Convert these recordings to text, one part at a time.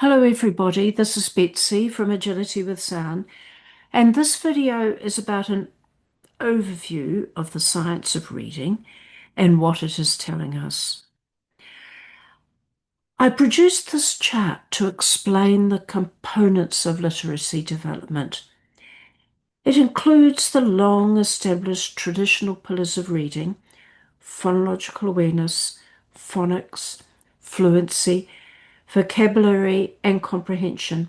Hello everybody, this is Betsy from Agility with Sound, and this video is about an overview of the science of reading and what it is telling us. I produced this chart to explain the components of literacy development. It includes the long-established traditional pillars of reading: phonological awareness, phonics, fluency, vocabulary, and comprehension.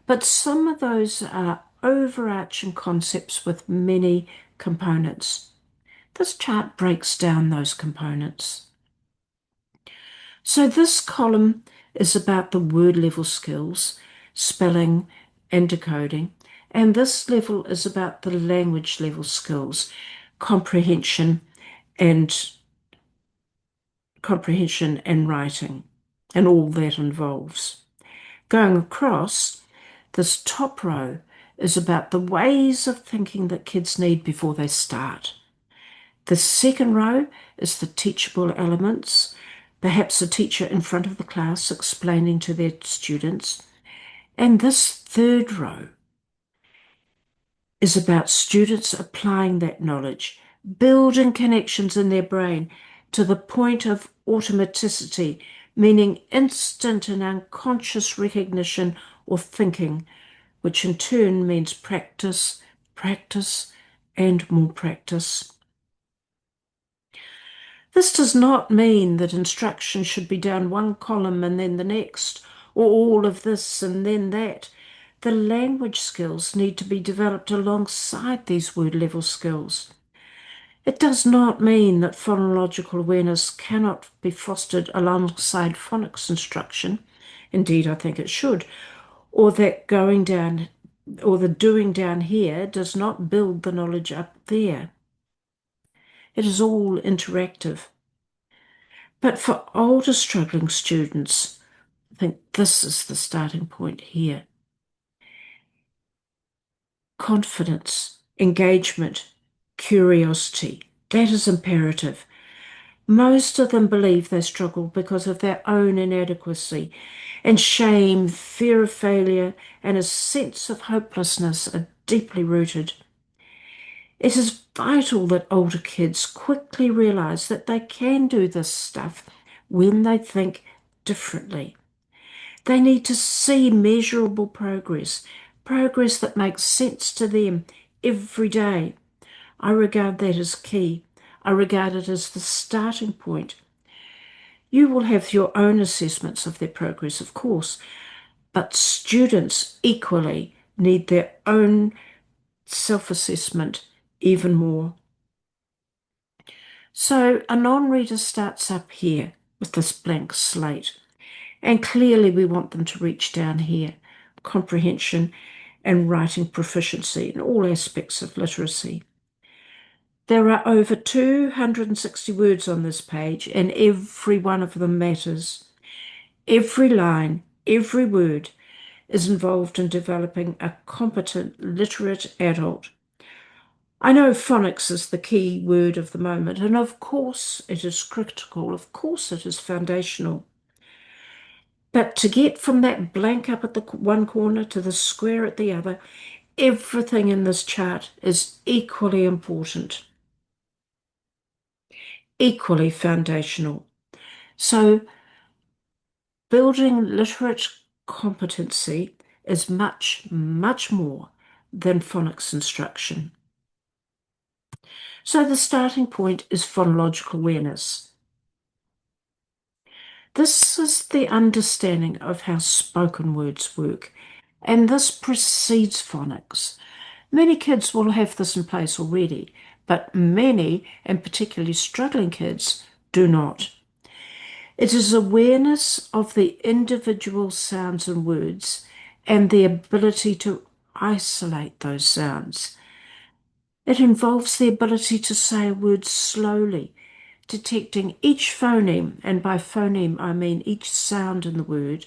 But some of those are overarching concepts with many components. This chart breaks down those components. So this column is about the word level skills, spelling and decoding, and this level is about the language level skills, comprehension and writing, and all that involves. Going across, this top row is about the ways of thinking that kids need before they start. The second row is the teachable elements, perhaps a teacher in front of the class explaining to their students. And this third row is about students applying that knowledge, building connections in their brain to the point of automaticity, meaning instant and unconscious recognition or thinking, which in turn means practice, practice, and more practice. This does not mean that instruction should be down one column and then the next, or all of this and then that. The language skills need to be developed alongside these word level skills. It does not mean that phonological awareness cannot be fostered alongside phonics instruction. Indeed, I think it should. Or that going down or the doing down here does not build the knowledge up there. It is all interactive. But for older struggling students, I think this is the starting point here. Confidence, engagement, curiosity, that is imperative. Most of them believe they struggle because of their own inadequacy, and shame, fear of failure, and a sense of hopelessness are deeply rooted. It is vital that older kids quickly realize that they can do this stuff when they think differently. They need to see measurable progress, progress that makes sense to them every day. I regard that as key. I regard it as the starting point. You will have your own assessments of their progress, of course, but students equally need their own self-assessment even more. So a non-reader starts up here with this blank slate, and clearly we want them to reach down here: comprehension and writing proficiency in all aspects of literacy. There are over 260 words on this page, and every one of them matters. Every line, every word is involved in developing a competent, literate adult. I know phonics is the key word of the moment, and of course it is critical, of course it is foundational. But to get from that blank up at the one corner to the square at the other, everything in this chart is equally important, equally foundational. So building literate competency is much, much more than phonics instruction. So the starting point is phonological awareness. This is the understanding of how spoken words work, and this precedes phonics. Many kids will have this in place already, but many, and particularly struggling kids, do not. It is awareness of the individual sounds and words and the ability to isolate those sounds. It involves the ability to say a word slowly, detecting each phoneme, and by phoneme I mean each sound in the word,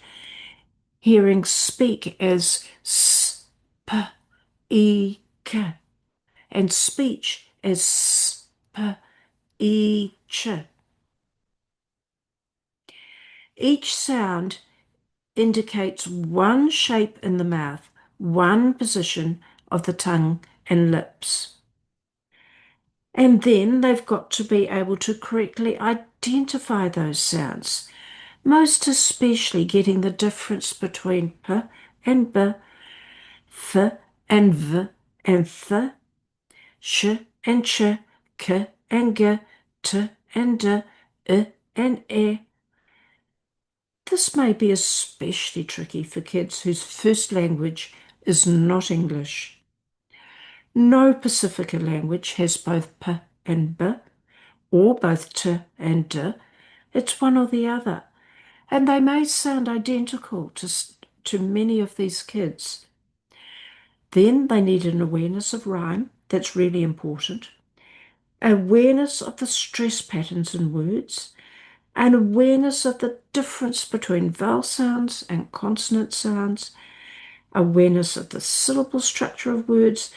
hearing speak as s, p, e, k, and speech as s, p, e, ch. Each sound indicates one shape in the mouth, one position of the tongue and lips. And then they've got to be able to correctly identify those sounds, most especially getting the difference between p and b, f and v and th, sh and ch, k and g, t and d, I and e. This may be especially tricky for kids whose first language is not English. No Pacifica language has both p and b, or both t and d. It's one or the other. And they may sound identical to many of these kids. Then they need an awareness of rhyme. That's really important. Awareness of the stress patterns in words, an awareness of the difference between vowel sounds and consonant sounds, awareness of the syllable structure of words,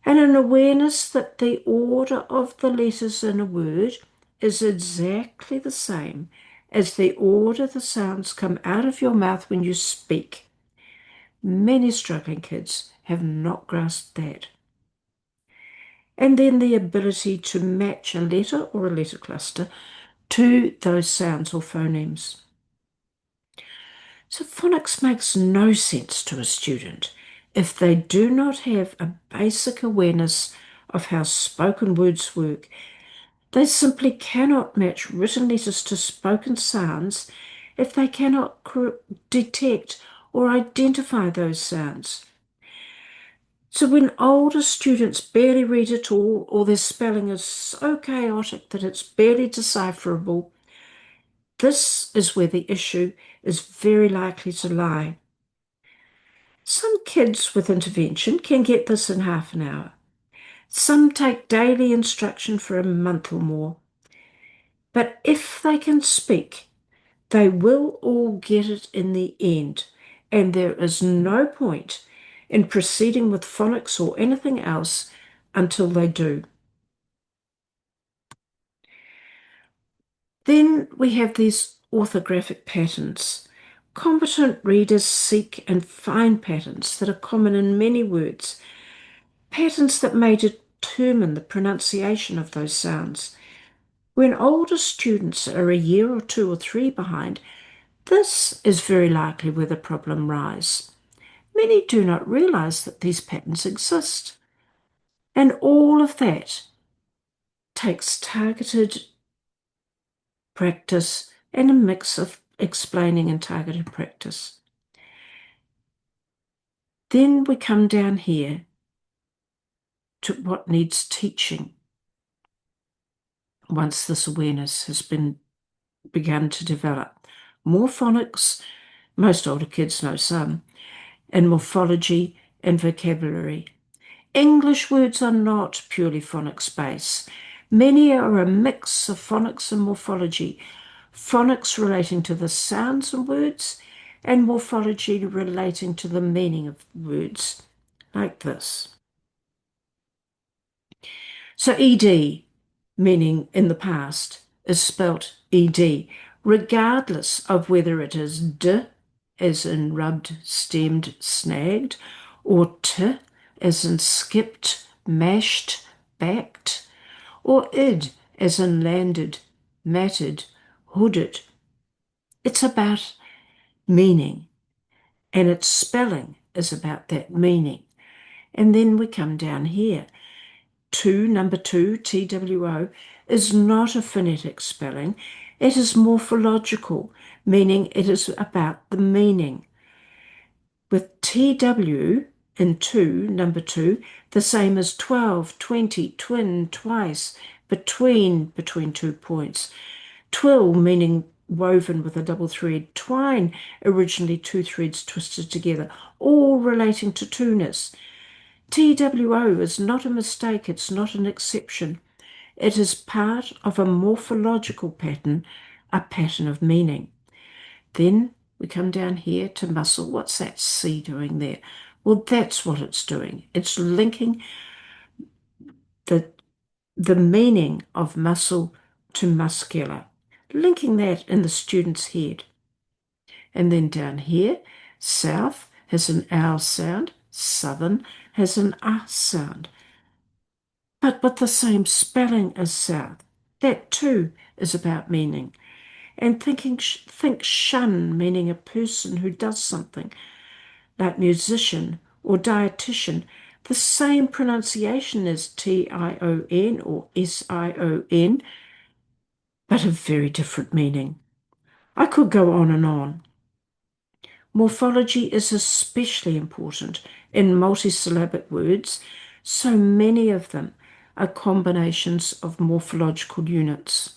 and an awareness that the order of the letters in a word is exactly the same as the order the sounds come out of your mouth when you speak. Many struggling kids have not grasped that. And then the ability to match a letter or a letter cluster to those sounds or phonemes. So phonics makes no sense to a student if they do not have a basic awareness of how spoken words work. They simply cannot match written letters to spoken sounds if they cannot detect or identify those sounds. So when older students barely read at all, or their spelling is so chaotic that it's barely decipherable, this is where the issue is very likely to lie. Some kids with intervention can get this in half an hour. Some take daily instruction for a month or more. But if they can speak, they will all get it in the end, and there is no point in proceeding with phonics or anything else until they do. Then we have these orthographic patterns. Competent readers seek and find patterns that are common in many words, patterns that may determine the pronunciation of those sounds. When older students are a year or two or three behind, this is very likely where the problem lies. Many do not realize that these patterns exist. And all of that takes targeted practice and a mix of explaining and targeted practice. Then we come down here to what needs teaching once this awareness has begun to develop. More phonics, most older kids know some, and morphology and vocabulary. English words are not purely phonics-based. Many are a mix of phonics and morphology, phonics relating to the sounds and words, and morphology relating to the meaning of words, like this. So ED, meaning in the past, is spelt ED, regardless of whether it is D, as in rubbed, stemmed, snagged, or T, as in skipped, mashed, backed, or id, as in landed, matted, hooded. It's about meaning, and its spelling is about that meaning. And then we come down here. Number two, TWO, is not a phonetic spelling. It is morphological, meaning it is about the meaning. With TW in number two, the same as 12, 20, twin, twice, between 2 points. Twill, meaning woven with a double thread. Twine, originally two threads twisted together, all relating to two-ness. TWO is not a mistake, it's not an exception. It is part of a morphological pattern, a pattern of meaning. Then we come down here to muscle. What's that C doing there? Well, that's what it's doing. It's linking the meaning of muscle to muscular, linking that in the student's head. And then down here, south has an ow sound, southern has an ah sound, but with the same spelling as south. That too is about meaning. And think shun, meaning a person who does something, like musician or dietitian. The same pronunciation as Tion or Sion, but a very different meaning. I could go on and on. Morphology is especially important in multisyllabic words. So many of them are combinations of morphological units.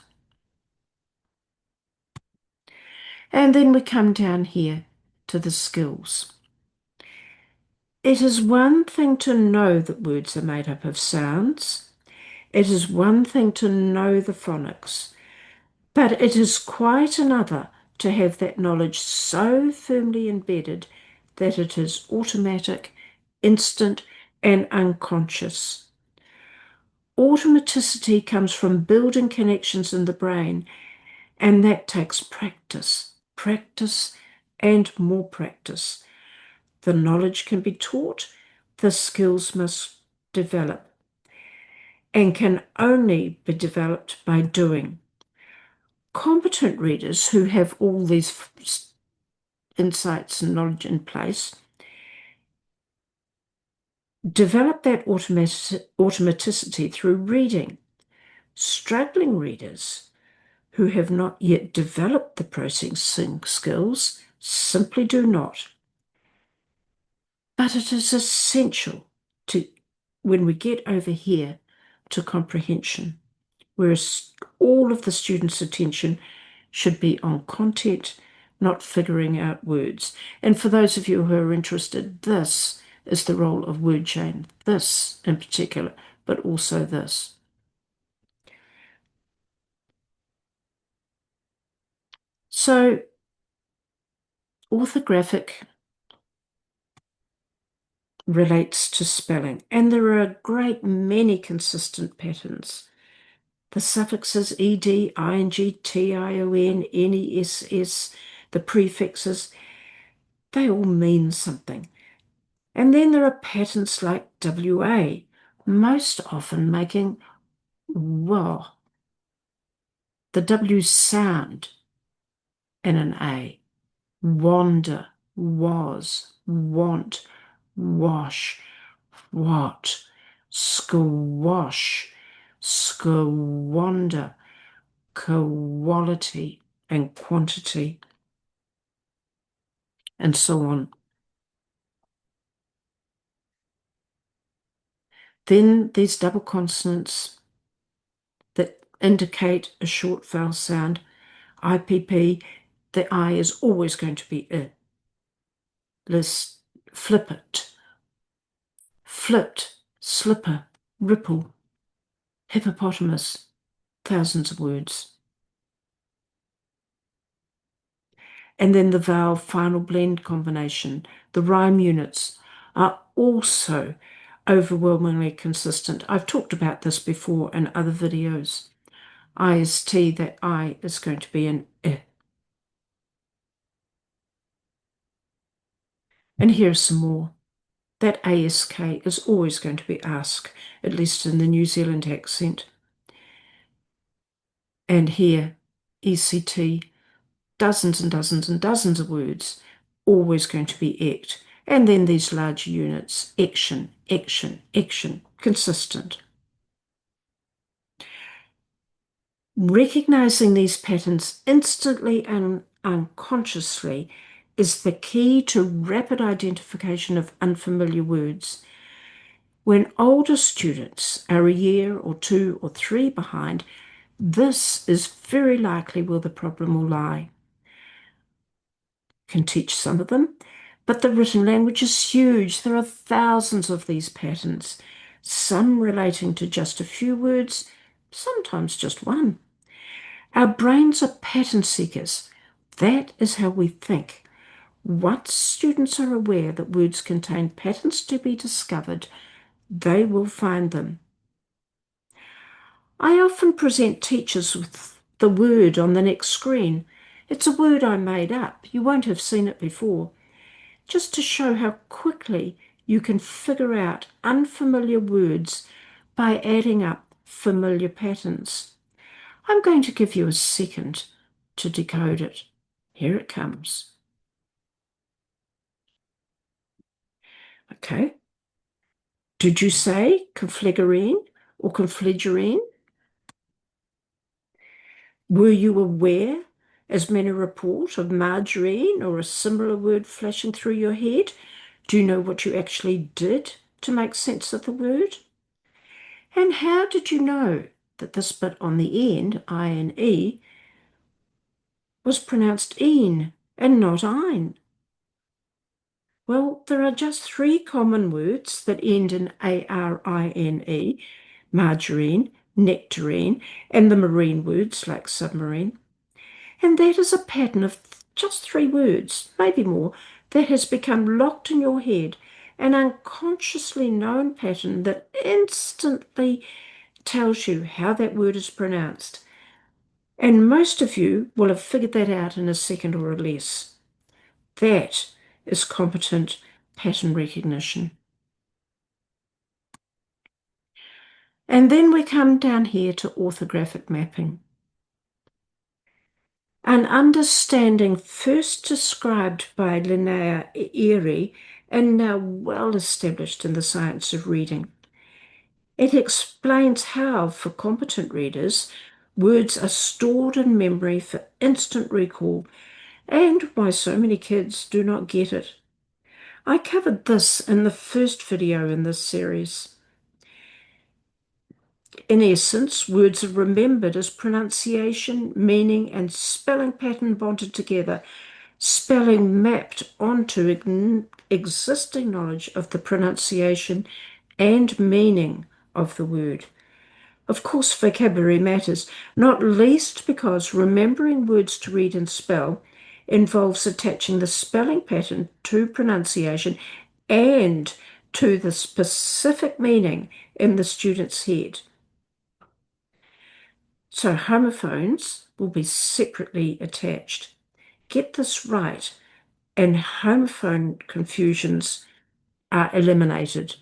And then we come down here to the skills. It is one thing to know that words are made up of sounds. It is one thing to know the phonics, but it is quite another to have that knowledge so firmly embedded that it is automatic, instant, and unconscious. Automaticity comes from building connections in the brain, and that takes practice, practice, and more practice. The knowledge can be taught, the skills must develop, and can only be developed by doing. Competent readers who have all these insights and knowledge in place develop that automaticity through reading. Struggling readers who have not yet developed the processing skills simply do not. But it is essential to, when we get over here, to comprehension, whereas all of the students' attention should be on content, not figuring out words. And for those of you who are interested, this is the role of word chain, this in particular, but also this. So orthographic relates to spelling, and there are a great many consistent patterns. The suffixes ed, ing, tion, ness, the prefixes, they all mean something. And then there are patterns like wa, most often making wa, the W sound in an A. Wander, was, want, wash, what, squash, squander, quality and quantity, and so on. Then these double consonants that indicate a short vowel sound, IPP, the I is always going to be I. Let's flip it, flipped, slipper, ripple, hippopotamus, thousands of words. And then the vowel final blend combination, the rhyme units are also overwhelmingly consistent. I've talked about this before in other videos. IST, that I is going to be an I. And here's some more. That ASK is always going to be ask, at least in the New Zealand accent. And here, ECT, dozens and dozens and dozens of words, always going to be ect. And then these large units, action, action, action, consistent. Recognizing these patterns instantly and unconsciously is the key to rapid identification of unfamiliar words. When older students are a year or two or three behind, this is very likely where the problem will lie. Can teach some of them, but the written language is huge. There are thousands of these patterns, some relating to just a few words, sometimes just one. Our brains are pattern seekers. That is how we think. Once students are aware that words contain patterns to be discovered, they will find them. I often present teachers with the word on the next screen. It's a word I made up. You won't have seen it before. Just to show how quickly you can figure out unfamiliar words by adding up familiar patterns. I'm going to give you a second to decode it. Here it comes. Okay. Did you say conflagrine or conflagrine? Were you aware, as many report, of margarine or a similar word flashing through your head? Do you know what you actually did to make sense of the word? And how did you know that this bit on the end, I-N-E, was pronounced een and not ein? Well, there are just three common words that end in A-R-I-N-E: margarine, nectarine, and the marine words like submarine. And that is a pattern of just three words, maybe more, that has become locked in your head, an unconsciously known pattern that instantly tells you how that word is pronounced. And most of you will have figured that out in a second or less. That is competent pattern recognition. And then we come down here to orthographic mapping. An understanding first described by Linnea Eyre and now well established in the science of reading. It explains how, for competent readers, words are stored in memory for instant recall and why so many kids do not get it. I covered this in the first video in this series. In essence, words are remembered as pronunciation, meaning, and spelling pattern bonded together, spelling mapped onto existing knowledge of the pronunciation and meaning of the word. Of course, vocabulary matters, not least because remembering words to read and spell involves attaching the spelling pattern to pronunciation and to the specific meaning in the student's head. So homophones will be separately attached. Get this right, and homophone confusions are eliminated.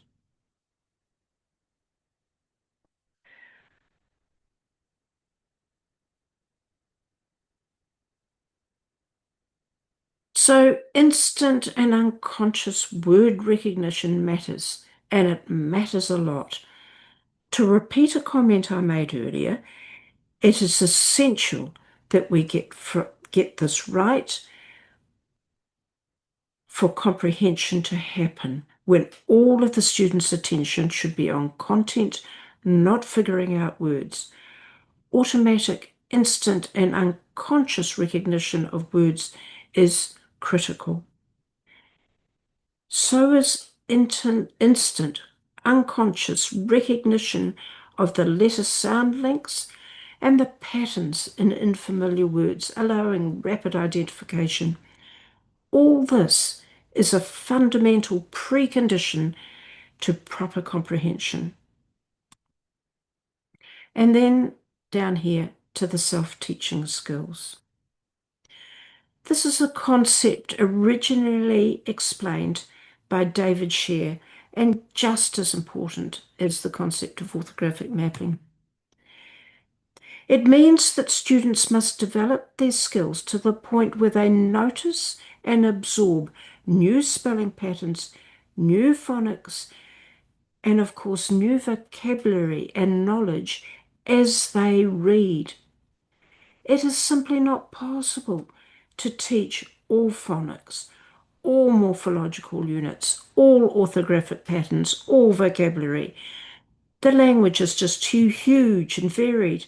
So instant and unconscious word recognition matters, and it matters a lot. To repeat a comment I made earlier, it is essential that we get this right for comprehension to happen, when all of the students' attention should be on content, not figuring out words. Automatic, instant, and unconscious recognition of words is critical. So is instant, unconscious recognition of the letter sound links and the patterns in unfamiliar words, allowing rapid identification. All this is a fundamental precondition to proper comprehension. And then down here to the self-teaching skills. This is a concept originally explained by David Sher and just as important as the concept of orthographic mapping. It means that students must develop their skills to the point where they notice and absorb new spelling patterns, new phonics, and of course new vocabulary and knowledge as they read. It is simply not possible to teach all phonics, all morphological units, all orthographic patterns, all vocabulary. The language is just too huge and varied.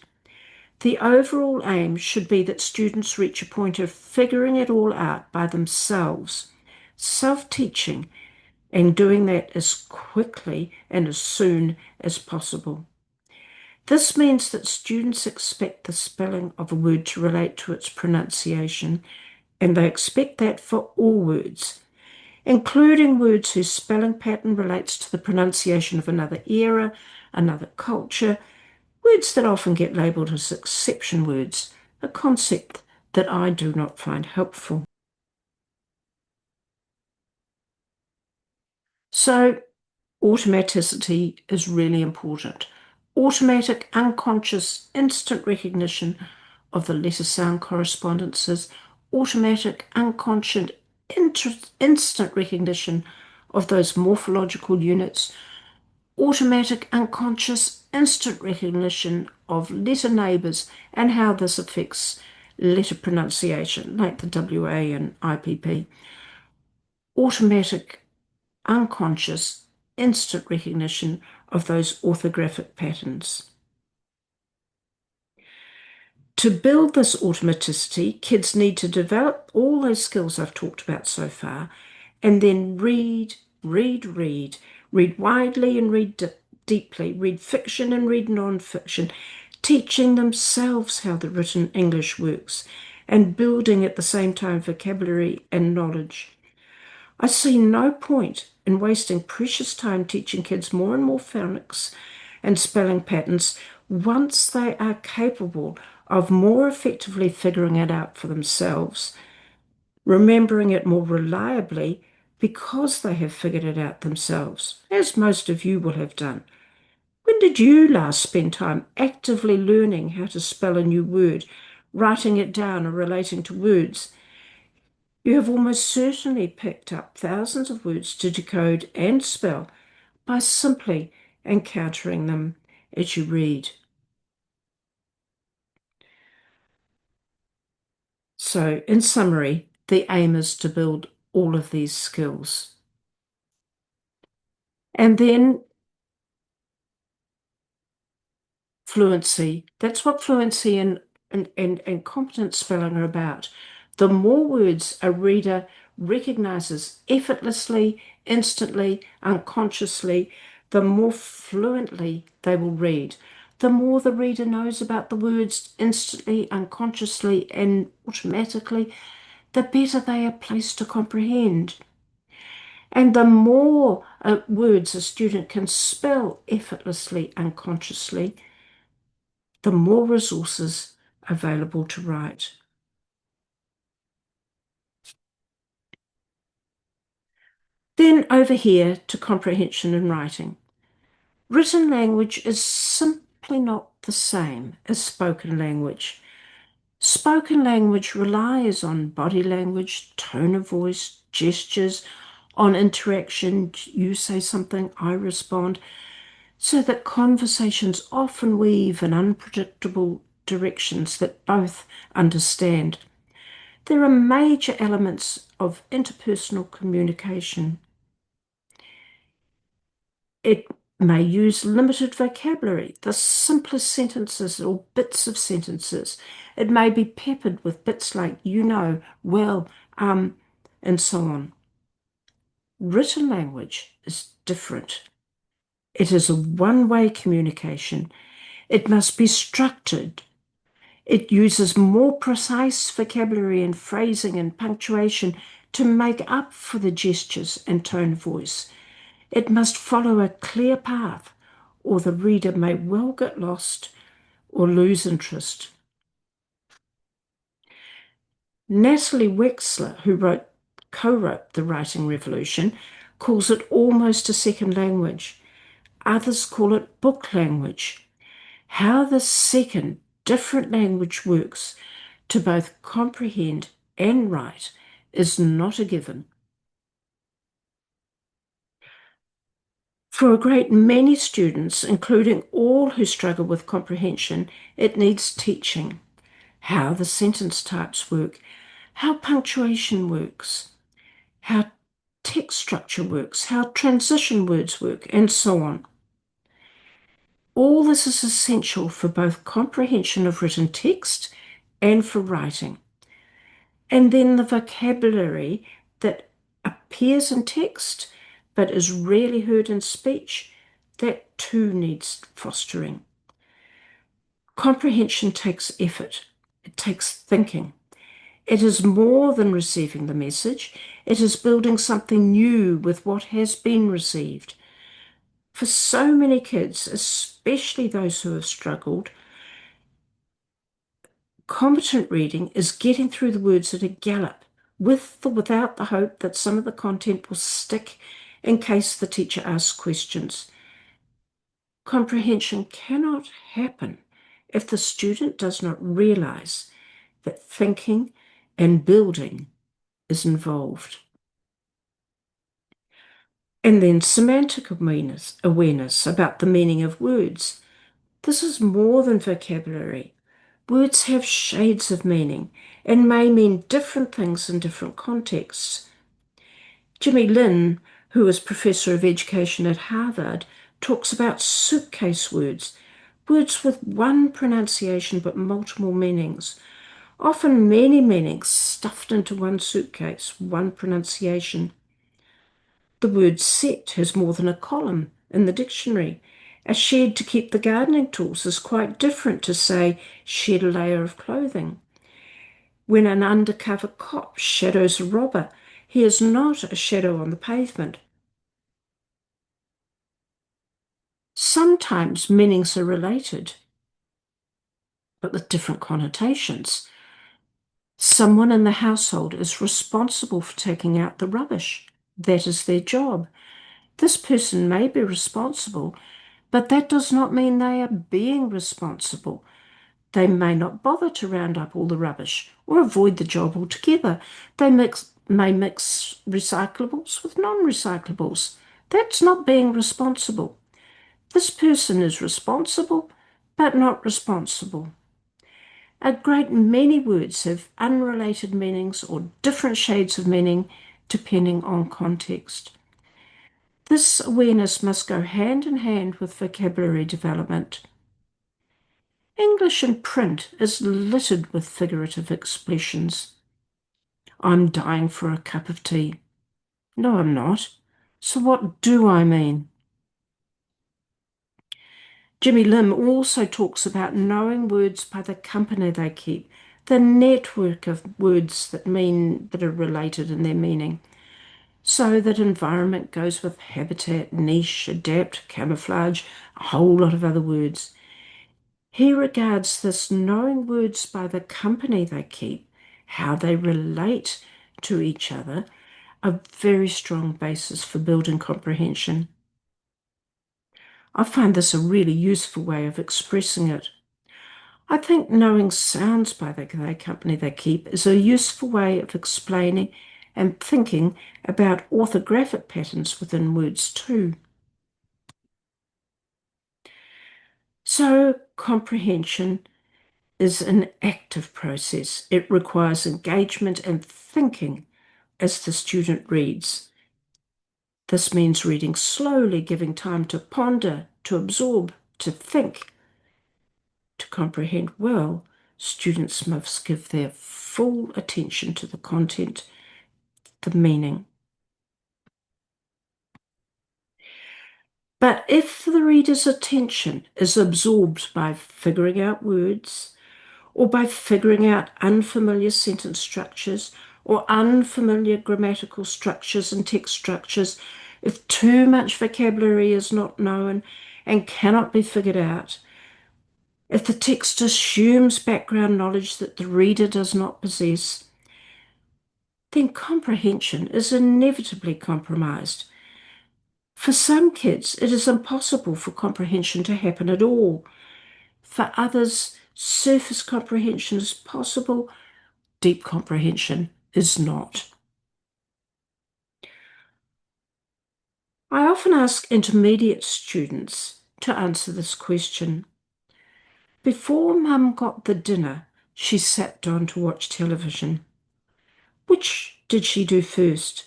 The overall aim should be that students reach a point of figuring it all out by themselves, self-teaching, and doing that as quickly and as soon as possible. This means that students expect the spelling of a word to relate to its pronunciation, and they expect that for all words, including words whose spelling pattern relates to the pronunciation of another era, another culture, words that often get labelled as exception words, a concept that I do not find helpful. So, automaticity is really important. Automatic, unconscious, instant recognition of the letter sound correspondences, automatic, unconscious, instant recognition of those morphological units, automatic, unconscious, instant recognition of letter neighbours and how this affects letter pronunciation, like the WA and IPP. Automatic, unconscious, instant recognition of those orthographic patterns. To build this automaticity, kids need to develop all those skills I've talked about so far, and then read, read, read, read widely and read deeply, read fiction and read non-fiction, teaching themselves how the written English works, and building at the same time vocabulary and knowledge. I see no point in wasting precious time teaching kids more and more phonics and spelling patterns once they are capable of more effectively figuring it out for themselves, remembering it more reliably because they have figured it out themselves, as most of you will have done. When did you last spend time actively learning how to spell a new word, writing it down, or relating to words? You have almost certainly picked up thousands of words to decode and spell by simply encountering them as you read. So, in summary, the aim is to build all of these skills. And then fluency. That's what fluency and competent spelling are about. The more words a reader recognizes effortlessly, instantly, unconsciously, the more fluently they will read. The more the reader knows about the words instantly, unconsciously, and automatically, the better they are placed to comprehend. And the more words a student can spell effortlessly, unconsciously, the more resources available to write. Then over here to comprehension and writing. Written language is simply not the same as spoken language. Spoken language relies on body language, tone of voice, gestures, on interaction. You say something, I respond, so that conversations often weave in unpredictable directions that both understand. There are major elements of interpersonal communication. It may use limited vocabulary, the simplest sentences or bits of sentences. It may be peppered with bits like you know, well, and so on. Written language is different. It is a one-way communication. It must be structured. It uses more precise vocabulary and phrasing and punctuation to make up for the gestures and tone of voice. It must follow a clear path, or the reader may well get lost or lose interest. Natalie Wexler, who co-wrote The Writing Revolution, calls it almost a second language. Others call it book language. How the second different language works to both comprehend and write is not a given. For a great many students, including all who struggle with comprehension, it needs teaching. How the sentence types work, how punctuation works, how text structure works, how transition words work, and so on. All this is essential for both comprehension of written text and for writing. And then the vocabulary that appears in text but is rarely heard in speech, that too needs fostering. Comprehension takes effort. It takes thinking. It is more than receiving the message. It is building something new with what has been received. For so many kids, especially those who have struggled, Competent reading is getting through the words at a gallop, with or without the hope that some of the content will stick in case the teacher asks questions. Comprehension cannot happen if the student does not realize that thinking and building is involved. And then semantic awareness about the meaning of words. This is more than vocabulary. Words have shades of meaning and may mean different things in different contexts. Jimmy Lin, who is professor of education at Harvard, talks about suitcase words, words with one pronunciation but multiple meanings, often many meanings stuffed into one suitcase, one pronunciation. The word set has more than a column in the dictionary. A shed to keep the gardening tools is quite different to, say, shed a layer of clothing. When an undercover cop shadows a robber, he is not a shadow on the pavement. Sometimes meanings are related, but with different connotations. Someone in the household is responsible for taking out the rubbish. That is their job. This person may be responsible, but that does not mean they are being responsible. They may not bother to round up all the rubbish or avoid the job altogether. They may mix recyclables with non-recyclables. That's not being responsible. This person is responsible, but not responsible. A great many words have unrelated meanings or different shades of meaning depending on context. This awareness must go hand in hand with vocabulary development. English in print is littered with figurative expressions. I'm dying for a cup of tea. No, I'm not. So what do I mean? Jimmy Lim also talks about knowing words by the company they keep, the network of words that are related in their meaning. So that environment goes with habitat, niche, adapt, camouflage, a whole lot of other words. He regards this knowing words by the company they keep, how they relate to each other, a very strong basis for building comprehension. I find this a really useful way of expressing it. I think knowing sounds by the company they keep is a useful way of explaining and thinking about orthographic patterns within words too. So comprehension is an active process. It requires engagement and thinking as the student reads. This means reading slowly, giving time to ponder, to absorb, to think. To comprehend well, students must give their full attention to the content, the meaning. But if the reader's attention is absorbed by figuring out words, or by figuring out unfamiliar sentence structures or unfamiliar grammatical structures and text structures, if too much vocabulary is not known and cannot be figured out, if the text assumes background knowledge that the reader does not possess, then comprehension is inevitably compromised. For some kids, it is impossible for comprehension to happen at all. For others, surface comprehension is possible, deep comprehension is not. I often ask intermediate students to answer this question. Before Mum got the dinner, she sat down to watch television. Which did she do first?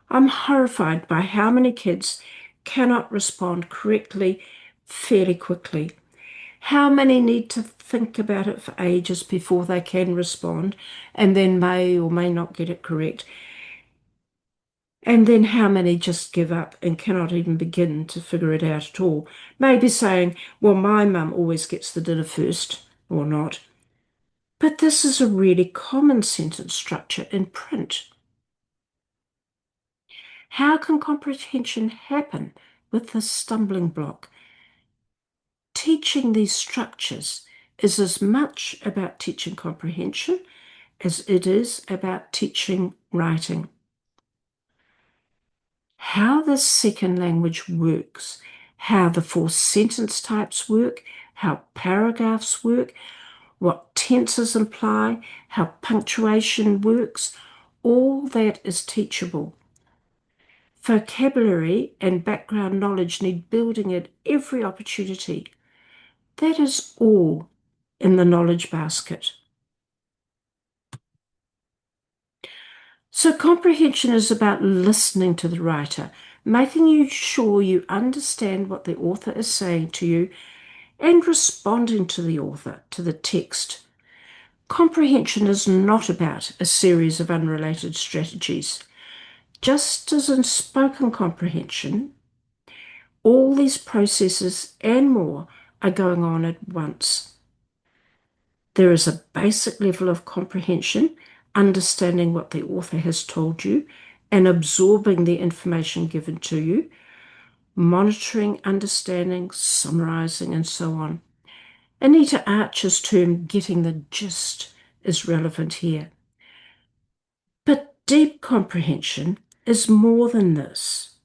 I'm horrified by how many kids cannot respond correctly fairly quickly. How many need to think about it for ages before they can respond and then may or may not get it correct. And then how many just give up and cannot even begin to figure it out at all? Maybe saying, well, my mum always gets the dinner first, or not. But this is a really common sentence structure in print. How can comprehension happen with this stumbling block? Teaching these structures is as much about teaching comprehension as it is about teaching writing. How the second language works, how the four sentence types work, how paragraphs work, what tenses imply, how punctuation works, all that is teachable. Vocabulary and background knowledge need building at every opportunity. That is all in the knowledge basket. So comprehension is about listening to the writer, making you sure you understand what the author is saying to you and responding to the author, to the text. Comprehension is not about a series of unrelated strategies. Just as in spoken comprehension, all these processes and more are going on at once. There is a basic level of comprehension, understanding what the author has told you and absorbing the information given to you, monitoring, understanding, summarizing, and so on. Anita Archer's term, getting the gist, is relevant here. But deep comprehension is more than this.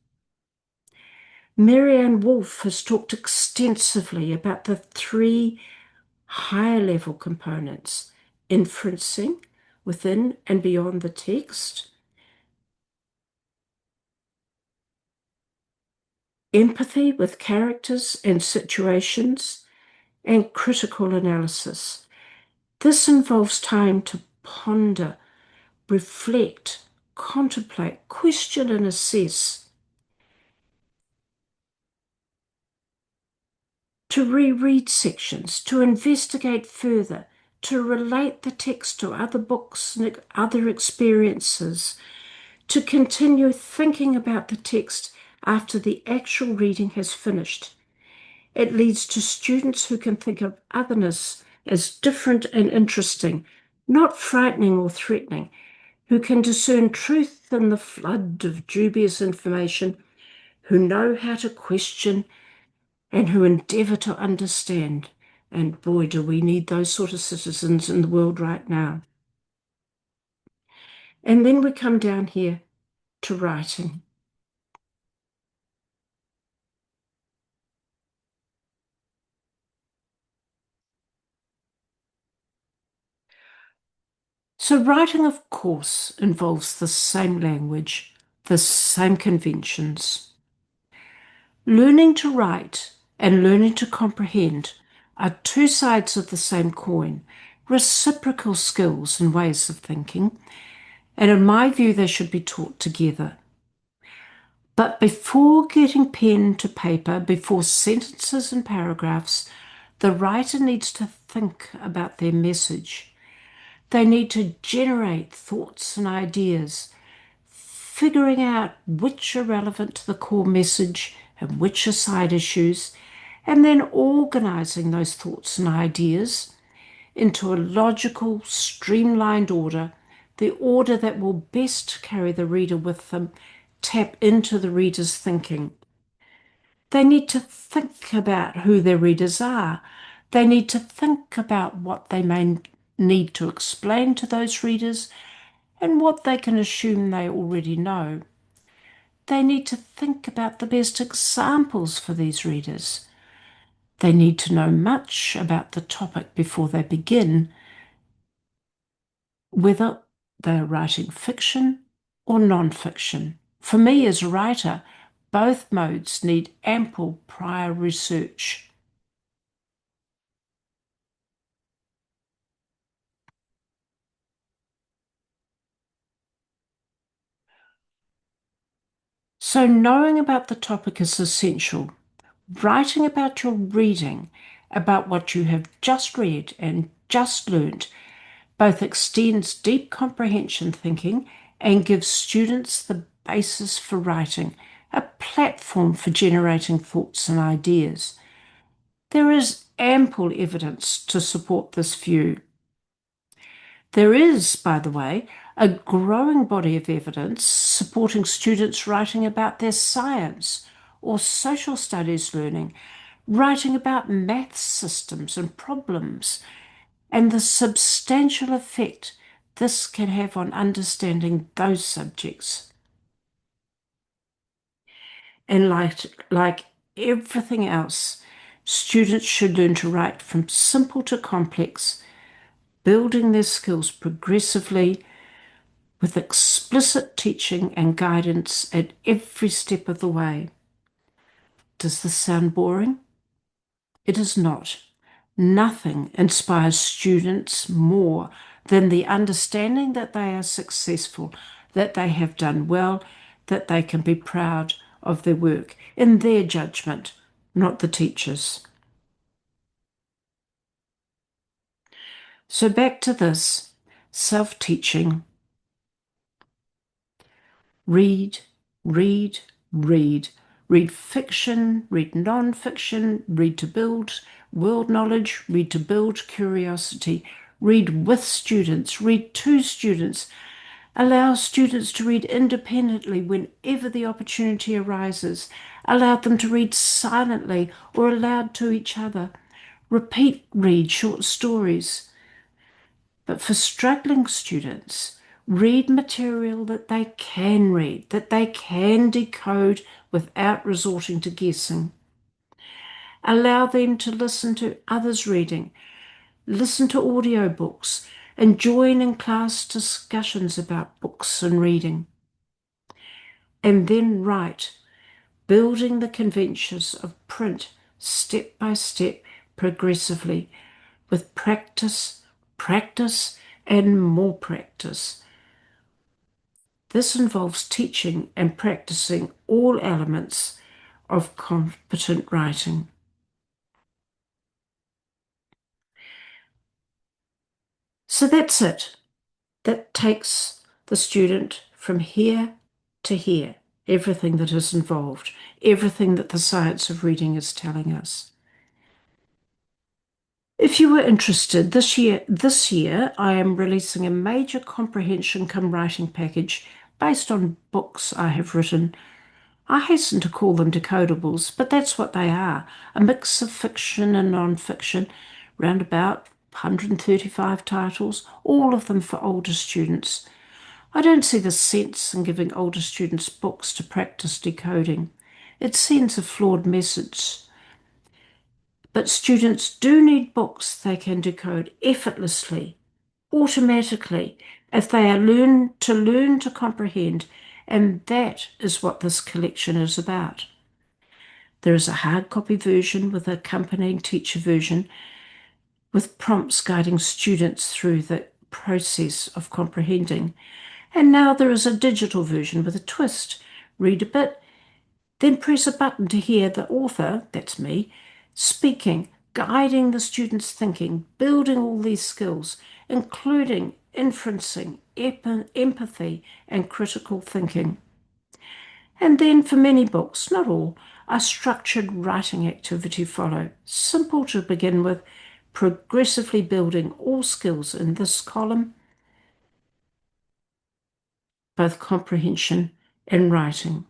Marianne Wolf has talked extensively about the three higher level components: inferencing within and beyond the text, empathy with characters and situations, and critical analysis. This involves time to ponder, reflect, contemplate, question, and assess, to reread sections, to investigate further, to relate the text to other books and other experiences, to continue thinking about the text after the actual reading has finished. It leads to students who can think of otherness as different and interesting, not frightening or threatening, who can discern truth in the flood of dubious information, who know how to question, and who endeavour to understand. And boy, do we need those sort of citizens in the world right now. And then we come down here to writing. So writing, of course, involves the same language, the same conventions. Learning to write and learning to comprehend are two sides of the same coin, reciprocal skills and ways of thinking, and in my view, they should be taught together. But before getting pen to paper, before sentences and paragraphs, the writer needs to think about their message. They need to generate thoughts and ideas, figuring out which are relevant to the core message and which are side issues, and then organizing those thoughts and ideas into a logical, streamlined order, the order that will best carry the reader with them, tap into the reader's thinking. They need to think about who their readers are. They need to think about what they may need to explain to those readers and what they can assume they already know. They need to think about the best examples for these readers. They need to know much about the topic before they begin, whether they're writing fiction or non-fiction. For me as a writer, both modes need ample prior research. So knowing about the topic is essential. Writing about your reading, about what you have just read and just learnt, both extends deep comprehension thinking and gives students the basis for writing, a platform for generating thoughts and ideas. There is ample evidence to support this view. There is, by the way, a growing body of evidence supporting students writing about their science or social studies learning, writing about math systems and problems, and the substantial effect this can have on understanding those subjects. And like everything else, students should learn to write from simple to complex, building their skills progressively with explicit teaching and guidance at every step of the way. Does this sound boring? It is not. Nothing inspires students more than the understanding that they are successful, that they have done well, that they can be proud of their work, in their judgment, not the teachers. So back to this self-teaching. Read, read, read. Read fiction, read non-fiction, read to build world knowledge, read to build curiosity, read with students, read to students. Allow students to read independently whenever the opportunity arises. Allow them to read silently or aloud to each other. Repeat read short stories. But for struggling students, read material that they can read, that they can decode without resorting to guessing. Allow them to listen to others reading, listen to audiobooks, and join in class discussions about books and reading. And then write, building the conventions of print step by step, progressively, with practice, practice, and more practice. This involves teaching and practicing all elements of competent writing. So that's it. That takes the student from here to here, everything that is involved, everything that the science of reading is telling us. If you were interested, this year I am releasing a major comprehension come writing package based on books I have written. I hasten to call them decodables, but that's what they are, a mix of fiction and non-fiction, round about 135 titles, all of them for older students. I don't see the sense in giving older students books to practice decoding. It sends a flawed message. But students do need books they can decode effortlessly, automatically, if they are learn to comprehend, and that is what this collection is about. There is a hard copy version with accompanying teacher version with prompts guiding students through the process of comprehending. And now there is a digital version with a twist. Read a bit, then press a button to hear the author, that's me, speaking, guiding the students' thinking, building all these skills, including inferencing, empathy, and critical thinking. And then for many books, not all, a structured writing activity follow, simple to begin with, progressively building all skills in this column, both comprehension and writing.